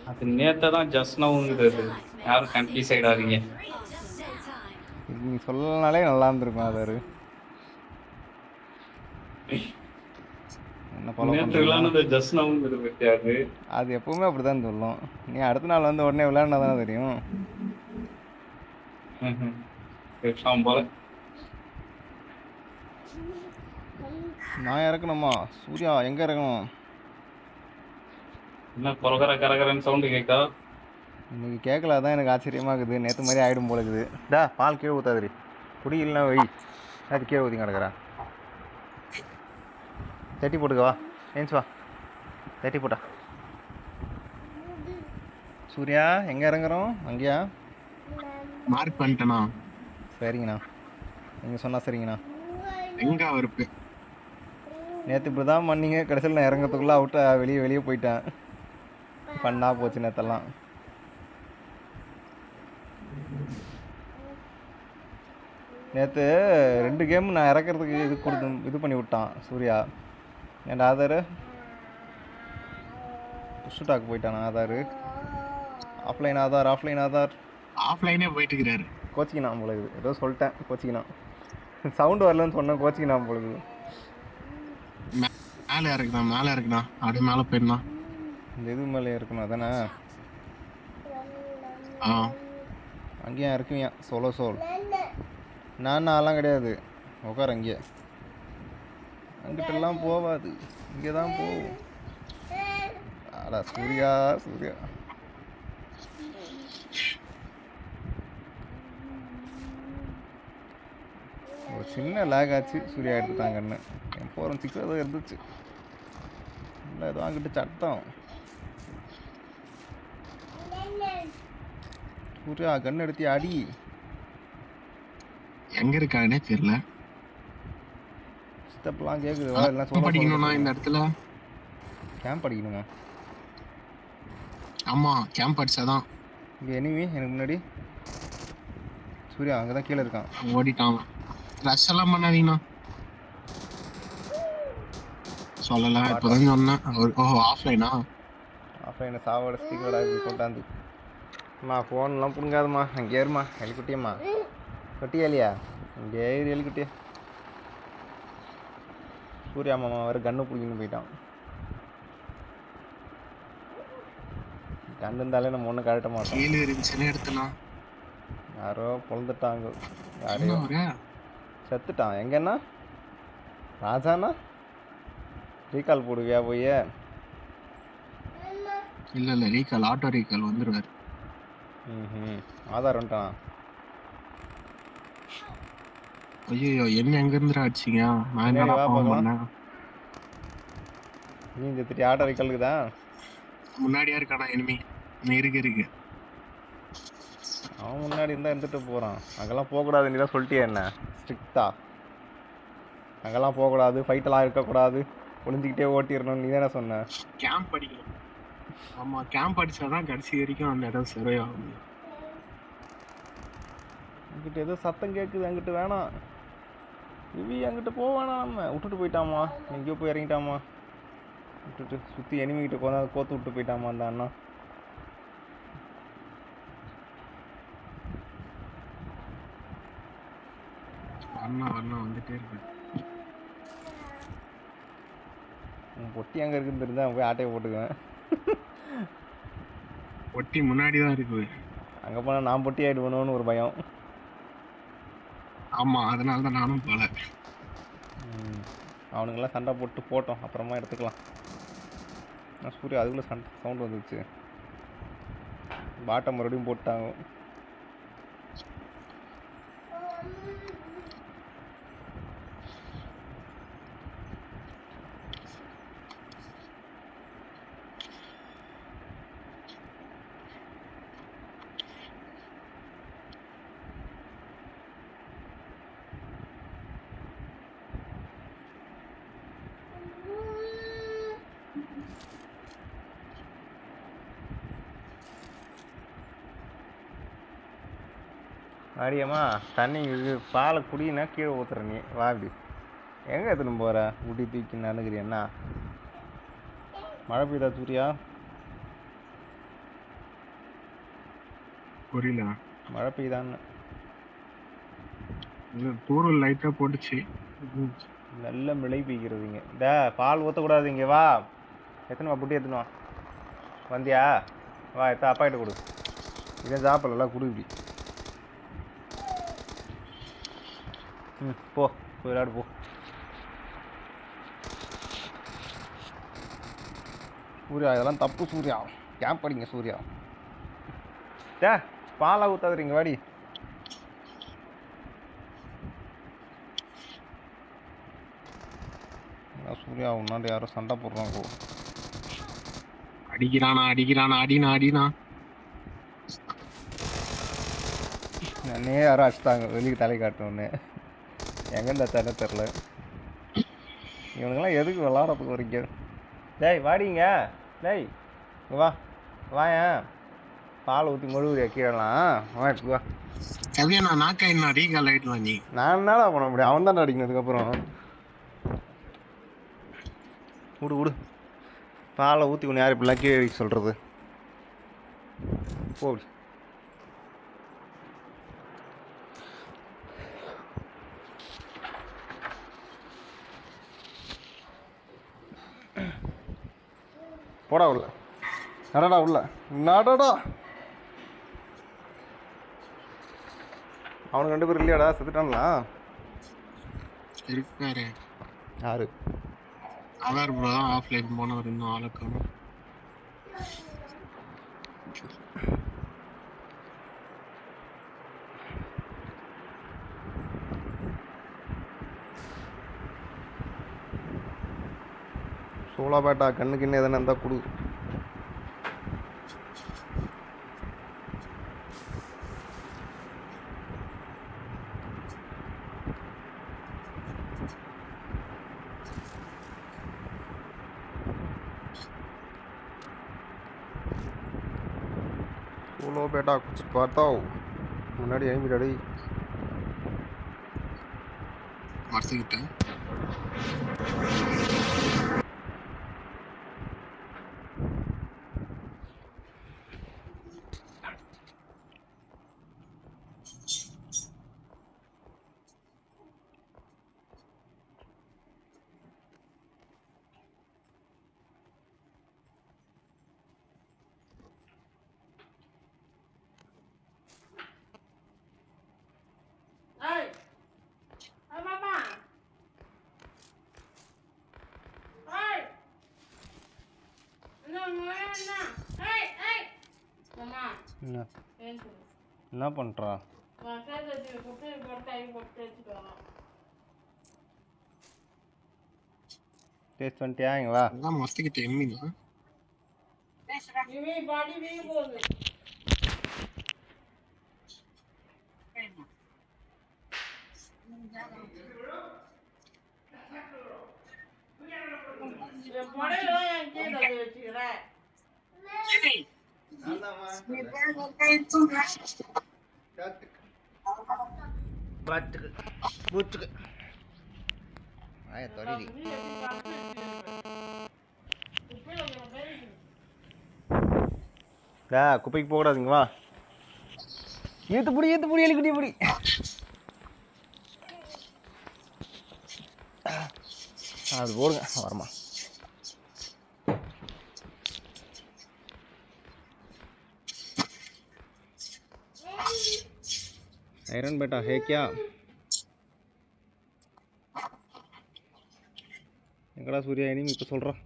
அது நேற்று தான் ஜஸ்ட் நவுங்கிறது. யாரும் கன்ஃபியூஸ் ஆகிடாதீங்க. இது நீ சொல்லனாலே நல்லா இருந்திருக்கும் அதாரு. என்ன ஃபாலோ நேற்று பண்ணுறீங்களா? விளையாடுனது ஜஸ்ட் நவுங்கிறது பத்தியாது. அது எப்பவுமே அப்படி தான் சொல்லும். நீ அடுத்த நாள் வந்து உடனே விளையாடினா தானே தெரியும். போல நான் இறக்கணுமா? சூர்யா எங்கே இறக்கணும்? என்ன கொரகர கரகரன்னு சவுண்டு கேட்கா? இன்னைக்கு கேட்கல, தான் எனக்கு ஆச்சரியமாக இருக்குது. நேற்று மாதிரி ஆகிடும் போல இருக்குது. டா பால் கீழே ஊற்றாதிரி, குடி இல்லைனா வை. அது கீழே ஊற்றி கிடக்குறா. தட்டி போட்டுக்க வா, ஏன்ச்சு வா, தட்டி போட்டா. சூர்யா எங்கே இறங்குறோம்? அங்கேயா? மார்க் பண்ணிட்டேண்ணா. சரிங்கண்ணா, நீங்கள் சொன்னால் சரிங்கண்ணா. எங்க அவருக்கு நேற்று இப்படி தான் பண்ணீங்க. கடைசியில் நான் இறங்கிறதுக்குள்ளே அவுட்டை வெளியே போயிட்டேன். பண்ணா போச்சு நேற்றெல்லாம். நேற்று 2 கேம் நான் இறக்கிறதுக்கு இது பண்ணி விட்டான் சூர்யா. என் ஆதார் புஷ் டாக் போயிட்டான். ஆதார் ஆஃப்லைன், ஆதார் ஆஃப்லைனே போயிட்டு இருக்கிறாரு. கோச்சிக்கினான் போல இருக்குது. ஏதோ சொல்லிட்டேன், கோச்சிக்கினான். சவுண்டு வரலன்னு சொன்னேன், கோச்சிக்கினான் போல இருக்குது. மேலே இருக்குண்ணா அப்படியே மேலே போயிருந்தான். இந்த இது மேலே இருக்கணும் அதானே? அங்கேயும் இருக்குவியா சோல். நான்லாம் கிடையாது. உட்கார அங்கேயே, அங்கிட்டெல்லாம் போவாது, இங்கே தான் போவோம். அடா சூர்யா. ஒரு சின்ன லேக் ஆச்சு. சூர்யா எடுத்துட்டாங்கன்னு என் போகிறோம் 6 ஏதோ இருந்துச்சு. இல்லை ஏதோ அங்கிட்டு சட்டம். சூர்யா கன் எடுத்தி அடி. எங்க இருக்காருன்னே தெரியல. சித்தப்பெல்லாம் கேட்குது. எல்லாம் சொல்ல படிக்கணும்னா இந்த இடத்துல கேம்ப் அடிக்கணுமா? ஆமாம், கேம்ப் அடிச்சாதான். இங்கே எனிமி எனக்கு முன்னாடி. சூர்யா அங்கே தான் கீழே இருக்கான். ஓடிட்டான். ரஷ் எல்லாம் பண்ணாதீங்கண்ணா. சொல்லலை, இப்போதான் சொன்னேன். ஓஹோ, ஆஃப்லைனா? ஆஃப்லைனை சாவோட ஸ்டிக்கோட இப்படி கொண்டாந்து. அம்மா ஃபோன்லாம் பிடுங்காதும்மா. அங்கே ஏறுமா எலிக்குட்டியம்மா. குட்டியா இல்லையா? இங்கே ஏறி எலிக்குட்டியா. சூர்யா மாமா வேறு கன்று பிடிக்கணும்னு போயிட்டான். கன்று இருந்தாலே நம்ம ஒன்றும் கழட்ட மாட்டோம். கீழே இருந்துச்சுன்னு எடுத்துலாம். யாரோ பொழுந்துட்டாங்க. யாரையோ செத்துட்டான். எங்கன்னா ராஜாண்ணா ரீகால் போடுவியா போய்? இல்லை ரீகால், ஆட்டோ ரீகால் வந்துடுவார். ஆதார் வந்துட்டான். ஐயோ, என்ன எங்கேருந்து அடிச்சிங்க? நான் என்ன பண்ணேன்? நீ இந்த 3 ஆட்டோ ரீகாலுக்கு தான் முன்னாடியா இருக்கானா எனிமி? இருக்கு. அவன் முன்னாடி இருந்தால் இருந்துட்டு போகிறான். அங்கெல்லாம் போகக்கூடாது. நீ தான் சொல்லிட்டியா என்ன ஸ்ட்ரிக்டா? அங்கெல்லாம் போகக்கூடாது, ஃபைட்டெல்லாம் இருக்கக்கூடாது, ஒளிஞ்சிக்கிட்டே ஓட்டிடணும். நீ தானே சொன்ன கேம்ப் அடிக்கணும். ஆமாம், கேம்ப் அடிச்சாதான் கடைசி வரைக்கும் அந்த இடம் சரியாகும். அங்கிட்ட ஏதோ சத்தம் கேட்குது. அங்கிட்டு வேணாம் இவி, அங்கிட்ட போவானா? நம்ம விட்டுட்டு போயிட்டாமா. எங்கேயோ போய் இறங்கிட்டாமா. விட்டுட்டு சுற்றி எனிமிக்கிட்ட கொண்டாந்து கோத்து விட்டு போயிட்டாமா அந்த அண்ணா. அண்ணா வந்துட்டே இருக்கு. உன் பொட்டி அங்கே இருக்குன்னு தெரிஞ்சா போய் ஆட்டையை போட்டுக்குவேன். பொட்டி முன்னாடி தான் இருக்கு. அங்கே போனால் நான் பொட்டி ஆகிடுவேணும்னு ஒரு பயம். ஆமாம், அதனால தான் நானும் போல. அவனுங்கெல்லாம் சண்டை போட்டோம், அப்புறமா எடுத்துக்கலாம். சூர்யா அதுக்குள்ளே சவுண்ட் வந்துச்சு. பாட்டை மறுபடியும் போட்டாங்க. அடியம்மா தண்ணி இது பாலை குடினா கீழே ஊற்றுற நீ. வா இப்படி. எங்கே எடுத்துன்னு போகிற? ஊட்டி தூக்கி நடந்துக்கிறியண்ணா. மழை பெய்தா சூர்யா? புரியல. மழை பெய்யுதான்னு. இல்ல தூரல் லைட்டா போட்டுச்சு. நல்ல மழை பெய்கிறதுங்க. பால் ஊற்றக்கூடாது, இங்கே வா. எத்தனை வா புட்டி எத்தனை வா. வந்தியா? வா அப்பா கிட்ட கொடு. இதே சாப்பிடலாம் கொடு இப்படி. போ போய் விளையாடு போ. சூர்யா இதெல்லாம் தப்பு சூர்யா. கேம்ப் அடிங்க சூர்யா. பாலாக ஊற்றாதுறீங்க வாடி. சூர்யா உன்னாண்டு யாரும் சண்டை போடுறாங்க. அடிக்கிறானா அடினா. என்னே யாரும் அடிச்சிட்டாங்க வெளியே தலை காட்டணுன்னு. எங்கேருந்து தண்ணி தெரில. இவனுங்கெல்லாம் எதுக்கு விளாட்றதுக்கு வரீங்க? டேய் வாடிங்க. டேய் வா வாயன். பால் ஊற்றி மொழுவுறியா கீழலாம். வா இப்படி வா. கவியா நாக்கா என்ன ரீகால் ஆகிட்டு நீ. நான் என்னடா பண்ண முடியும்? அவன் தான் அடிக்கணும். விடு பாலை ஊற்றி ஒன்று யார் இப்படிலாம் கீழே அடிக்க சொல்கிறது? போ. போடா உள்ள. நடடா உள்ள. நடடா. அவனுக்கு 2 பேர் இல்லையாடா? செத்துட்டான்ல இருக்காரு. யாரு? அவர் ப்ரோ ஆஃப்லைன் போனவர் இன்னும் ஆளுக்கான. சோளா பேட்டா கண்ணுக்கு இன்னும் எதனா இருந்தால் கொடு. சோளோ பேட்டா குச்சி பார்த்தா முன்னாடி எழுப்பிடாடி. மறைச்சிக்கிட்டேன். என்ன பண்ணுறா? டேஸ்ட் பண்ணிட்டியா? இங்கே வா. மஸ்திக்கிட்ட எம்மிங்க. குப்பைக்கு போகக்கூடாதுங்க வா. ஏத்து புடி எலிக்குட்டி புடி. அது போடுங்க வரமா. ஐரன் बेटा है क्या? எங்கடா சூர்யா இனிமே இப்போ சொல்கிறான்.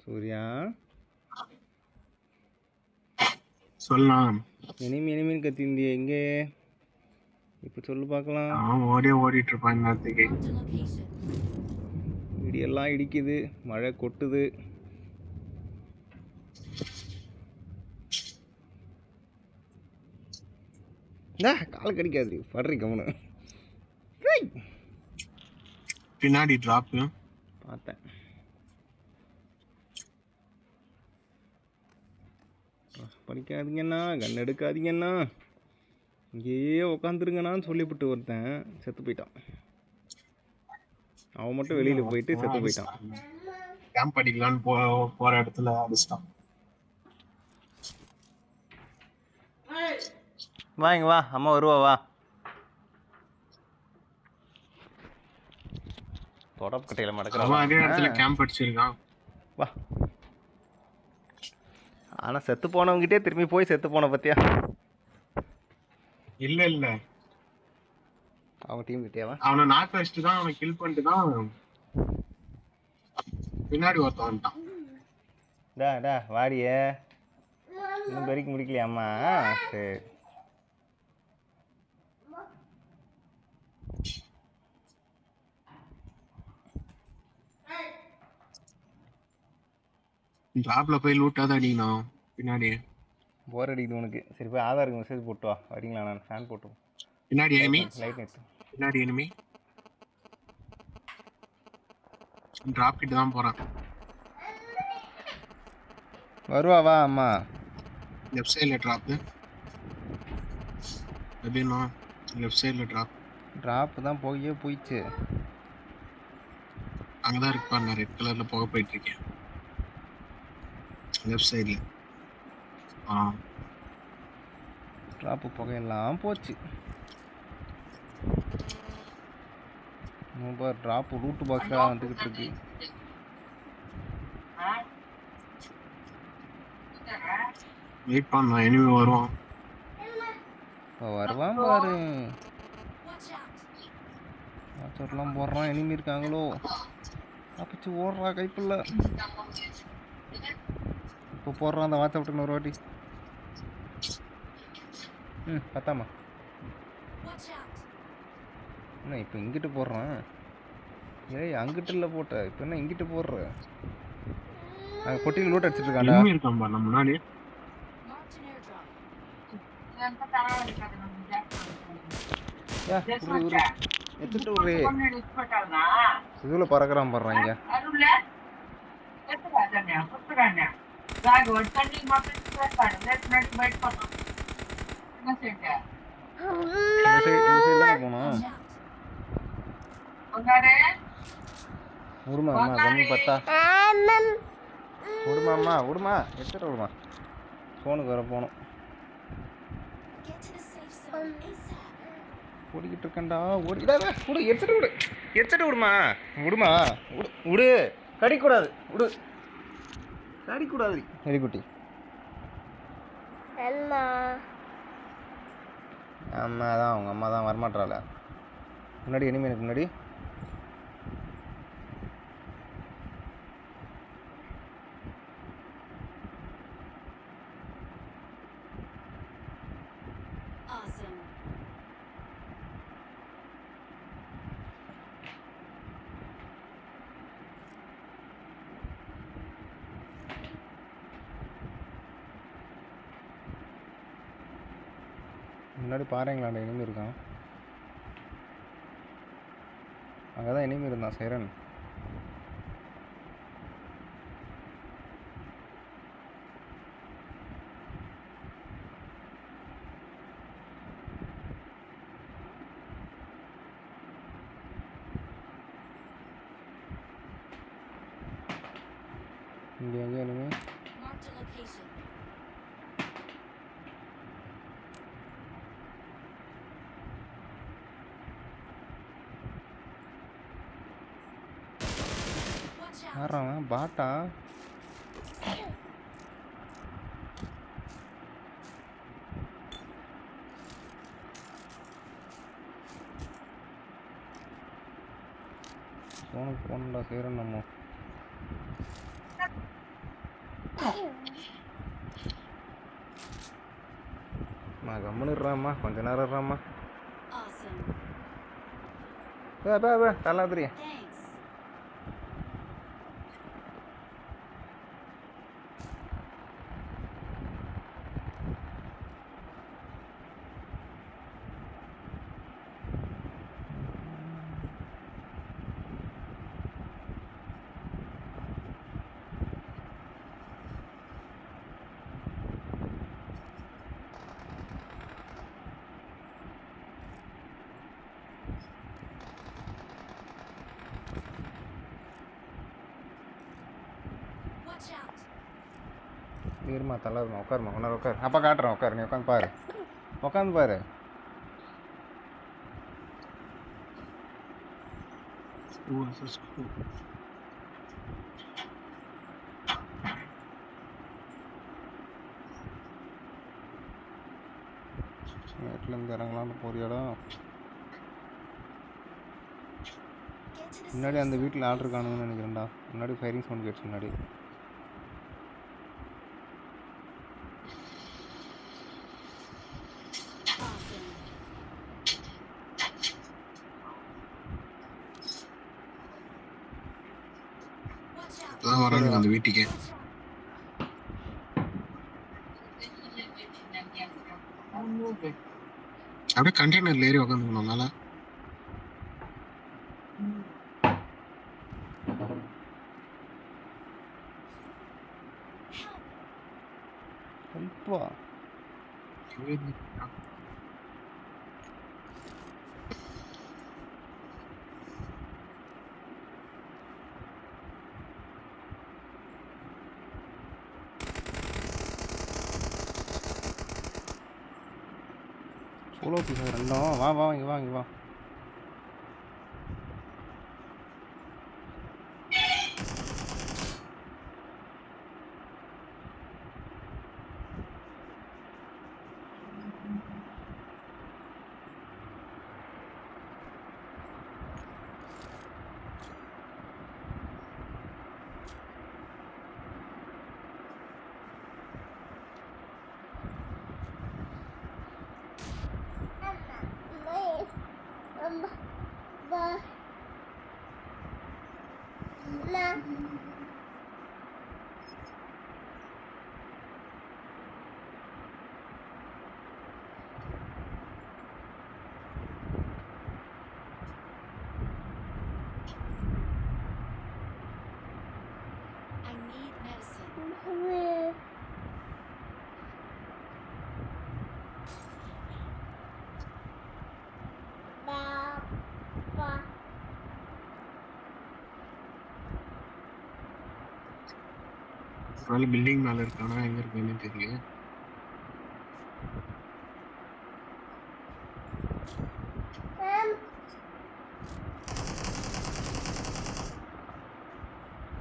சூர்யா சொல்லலாம். இனிமீன் கத்திந்திய எங்கே இப்போ சொல்லு பார்க்கலாம். ஓடிட்டு இருப்பான் நேரத்துக்கு. இடியெல்லாம் இடிக்குது, மழை கொட்டுது. கால் கடிக்காது படுறி கவனு. பின்னாடி டிராப் பார்த்தேன். படிக்காதீங்கண்ணா, கண் எடுக்காதீங்கண்ணா. இங்கேயே உக்காந்துருங்கண்ணான்னு சொல்லிவிட்டு ஒருத்தன் செத்து போயிட்டான். அவன் மட்டும் வெளியில் போயிட்டு செத்து போயிட்டான். கேம்ப் அடிக்கலான்னு போற இடத்துல அடிச்சிட்டான். வா இங்க வா, அம்மா வருவா வா. தொடப்பு கட்டையில் மடக்கிறான். அதே இடத்துல கேம்ப் அடிச்சிருக்கான். வா. ஆனால் செத்து போனவங்கிட்டே திரும்பி போய் செத்து போன பத்தியா? இல்ல இல்ல, அவங்க டீம் கிட்டேவா? அவனை நாக்க வச்சுட்டு தான் அவனை கில் பண்ணிட்டு தான் பின்னாடி ஒருத்தன் வந்துட்டான். டா டா வாடியே, இன்னும் பெருக்கி முடிக்கலையாம்மா? சரி. டிராப்ல போய் லூட்டாதான் அடிக்கணும் பின்னாடி. போர் அடிக்குது உனக்கு, சரி போய் ஆதாருக்கு மெசேஜ் போட்டு வா. வரீங்களா? நான் ஃபேன் போட்டு பின்னாடி எனிமி, லைட் நெட் பின்னாடி எனிமி. டிராப் கிட்ட தான் போறான். வருவா வா அம்மா. லெஃப்ட் சைடுல டிராப். எப்படின்னா லெஃப்ட் சைடுல டிராப் தான் போயிடுச்சு. அங்கதான் இருப்பா. நான் ரெட் கலர்ல போக போயிட்டு இருக்கேன் லெஃப்ட் சைடுல. டிராப்பு புகையெல்லாம் போச்சு. டிராப்பு ரூட் பாக்ஸாக வந்துக்கிட்டு இருக்கு. வெயிட் பண்ண, எனிமி வருவான். வருவான் பாரு. வாட்ஸ்அப்லாம் போடுறான். எனிமி இருக்காங்களோ? தப்பிச்சு ஓடுறா கைப்பில்ல. இப்போ போடுறான் அந்த வாட்ஸ்அப்ட்டு ஒரு வாட்டி. பத்தாமா என்ன இப்போ இங்கிட்டு போடுறான்? ஏய் அங்கிட்டு இல்லை போட்ட, இப்போ என்ன இங்கிட்டு போடுற? அங்கே பொட்டியில் லூட் அடிச்சிட்டு இருக்காண்டா. இருக்கான்பா நம்ம முன்னாடி. எடுத்துட்டு ஒரு இதுல பறக்கிறான் பாடுறாங்க. போனோம் விடுமா அம்மா, கம்மி பார்த்தா விடுமா அம்மா, விடுமா எடுத்துட்டு விடுமா. ஃபோனுக்கு வர போகணும். ஓடிக்கிட்டு இருக்கேன்டா. ஓடிக்கிட்டாத விடு, எடுத்துட்டு விடுமா. விடுமா விடு, கடிக்கூடாது. விடு, கடிக்கூடாது. எலிக்குட்டி அம்மா தான், அவங்க அம்மா தான் வரமாட்டாள. முன்னாடி எனிமே எனக்கு முன்னாடி. முன்னாடி பாருங்களாண்ட எனிமி இருக்கான். அங்கே தான் எனிமி இருந்தான் சைரன். இங்கே எங்கே எனிமி? யாராவன் பாட்டா? ஃபோனுக்கு போகணுண்டா சைரன். நம்ம நான் கம்முன்னுறாம்மா, கொஞ்ச நேரம் இருறாம்மா. தள்ளாதிரியா? இருமா தள்ளாதுமா, உட்காருமா, ஒன்றரை உட்காரு. அப்பா காட்டுறேன், உட்காரு, நீ உட்காந்து பாரு, உட்காந்து பாரு. வீட்டிலேருந்து இறங்கலான்னு போகிற இடம் முன்னாடி அந்த வீட்டில் ஆர்டர் காணுங்கன்னு நினைக்கிறேன்டா. முன்னாடி ஃபயரிங் சவுண்ட் கேட்டுச்சு முன்னாடி. வராங்க அந்த வீட்டுக்கு. அப்படியே கண்டெய்னர்ல ஏறி உட்காந்துக்கணும் மேல. ஹெல்ப்பா சோலோ பீஸா ரெண்டும். வா வா இங்கே வா, இங்கே வா. பில்டிங் மேல இருக்கானா, எங்க இருக்குன்னு தெரியல.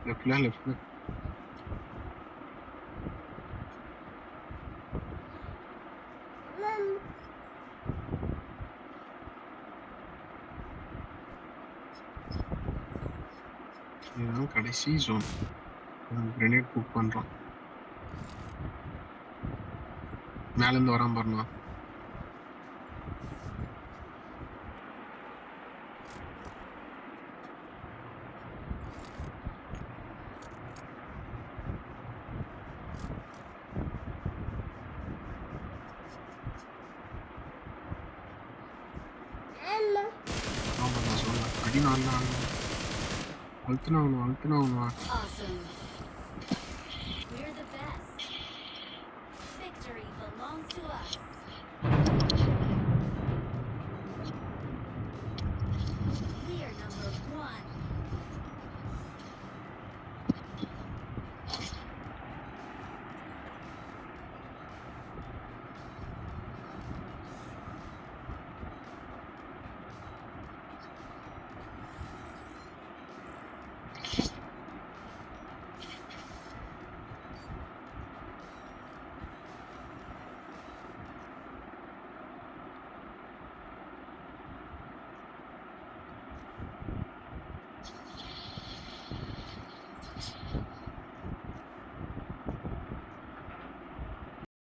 லெஃப்ட்ல இதுதான் கடைசி ஜோன். கிரெனேட் புக் பண்றோம். மேல இருந்து வராம பாருங்க. ஆமா நான் சொல்ல அடி நான் அழுத்தினா ஒன்று